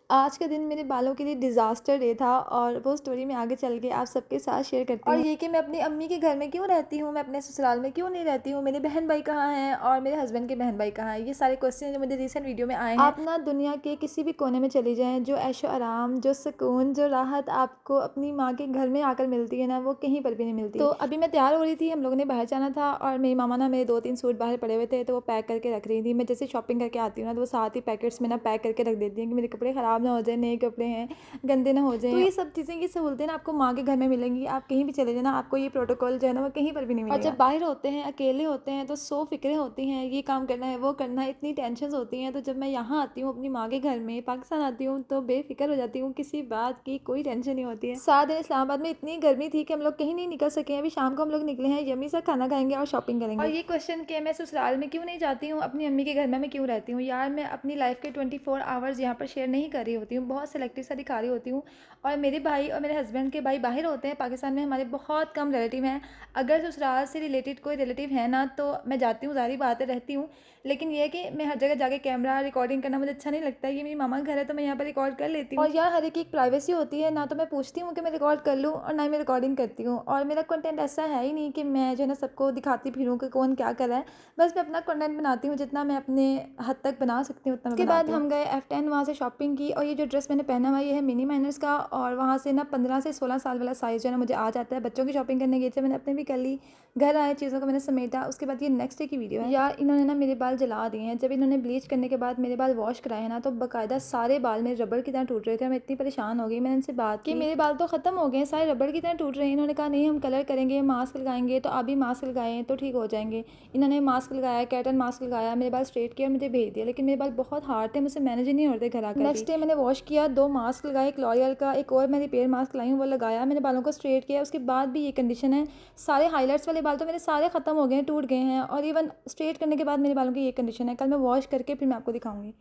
आज का दिन मेरे बालों के लिए डिज़ास्टर डे था और वो स्टोरी मैं आगे चल के आप सबके साथ शेयर करती हूँ। और ये कि मैं अपनी अम्मी के घर में क्यों रहती हूँ, मैं अपने ससुराल में क्यों नहीं रहती हूँ, मेरे बहन भाई कहाँ हैं और मेरे हस्बैंड के बहन भाई कहाँ हैं। ये सारे क्वेश्चन जो मुझे रिसेंट वीडियो में आए हैं। आप ना दुनिया के किसी भी कोने में चली जाएँ, जो ऐशो आराम, जो सुकून, जो राहत आपको अपनी माँ के घर में आकर मिलती है ना, वो कहीं पर भी नहीं मिलती। तो अभी मैं तैयार हो रही थी, हम लोगों ने बाहर जाना था और मेरी मामा ना मेरे 2-3 सूट बाहर पड़े हुए थे, तो वो पैक करके रख रही थी। मैं जैसे शॉपिंग करके आती हूँ ना, तो वो साथ ही पैकेट्स में ना पैक करके रख देती हैं कि मेरे कपड़े ख़राब ना हो जाए, नए कपड़े हैं, गंदे ना हो जाएँ। तो ये सब चीज़ें, ये सहूलतें ना आपको माँ के घर में मिलेंगी। आप कहीं भी चले जाना, आपको ये प्रोटोकॉल जो है ना, वो कहीं पर भी नहीं मिलेगा। और जब बाहर होते हैं, अकेले होते हैं, तो 100 फ़िक्रें होती हैं, ये काम करना है, वो करना है, इतनी टेंशन्स होती हैं। तो जब मैं यहाँ आती हूँ अपनी माँ के घर में, पाकिस्तान आती हूँ, तो बेफ़िक्र हो जाती हूँ, किसी बात की कोई टेंशन नहीं होती है। 7 दिन इस्लामाबाद में इतनी गर्मी थी कि हम लोग कहीं नहीं निकल सके हैं। अभी शाम को हम लोग निकले हैं, यम्मी सा खाना खाएँगे और शॉपिंग करेंगे। और ये क्वेश्चन कि मैं ससुराल में क्यों नहीं जाती हूँ, अपनी अम्मी के घर में मैं क्यों रहती हूँ? यार, मैं अपनी लाइफ़ के 24 आवर्स यहाँ पर शेयर नहीं कर रही होती हूँ, बहुत सिलेक्टिव सा दिखा रही होती हूँ। और मेरे भाई और मेरे हस्बैंड के भाई बाहर होते हैं, पाकिस्तान में हमारे बहुत कम रिलेटिव हैं। अगर ससुराल से रिलेटेड कोई रिलेटिव है ना, तो मैं जाती हूँ, ज़ाहिर बात है, रहती हूँ। लेकिन ये है कि मैं हर जगह जाके कैमरा रिकॉर्डिंग करना मुझे अच्छा नहीं लगता है। ये मेरी मामा का घर है, तो मैं यहाँ पर रिकॉर्ड कर लेती हूँ। और यार, हर एक की एक प्राइवेसी होती है ना, तो मैं पूछती हूँ कि मैं रिकॉर्ड कर लूँ और ना ही मैं रिकॉर्डिंग करती हूँ। और मेरा कंटेंट ऐसा है ही नहीं कि मैं जो है ना सबको दिखाती फिरूँ कि कौन क्या कर रहा है। बस मैं अपना कंटेंट बनाती हूँ, जितना मैं अपने हद तक बना सकती हूँ उतना मैं बनाती हूँ। उसके बाद हम गए F10, वहाँ से शॉपिंग की। और ये जो ड्रेस मैंने पहना हुआ है, ये है मिनी माइनर्स का। और वहाँ से ना 15 से 16 साल वाला साइज़ जो है ना मुझे आ जाता है। बच्चों की शॉपिंग करने गई थी, मैंने अपने भी कर ली। घर आए, चीज़ों को मैंने समेटा। उसके बाद ये नेक्स्ट डे की वीडियो है। यार, इन्होंने ना मेरे बाल जला दिए हैं। जब इन्होंने ब्लीच करने के बाद मेरे बाल वॉश कराए हैं ना, तो बाकायदा सारे बाल मेरे रबड़ की तरह टूट रहे थे। मैं इतनी परेशान हो गई, मैंने इनसे बात की मेरे बाल तो ख़त्म हो गए हैं, सारे रबड़ की तरह टूट रहे हैं। इन्होंने कहा नहीं, हम कलर करेंगे, मास्क लगाएंगे। तो आप भी मास्क लगाएं तो ठीक हो जाएंगे। इन्होंने मास्क लगाया, कैटन मास्क लगाया, मेरे बाल स्ट्रेट किया और मुझे भेज दिया। लेकिन मेरे बाल बहुत हार्ड थे, मुझसे मैनेज ही नहीं होते घर आकर। नेक्स्ट डे मैंने वॉश किया, 2 मास्क लगाए, एक लॉरियल का, एक और मैं रिपेयर मास्क लाई हूँ, वो लगाया। मैंने बालों को स्ट्रेट किया, उसके बाद भी ये कंडीशन है। सारे हाईलाइट्स वाले बाल तो मेरे सारे ख़त्म हो गए हैं, टूट गए हैं। और इवन स्ट्रेट करने के बाद मेरे बालों की ये कंडीशन है। कल मैं वॉश करके फिर मैं आपको दिखाऊंगी।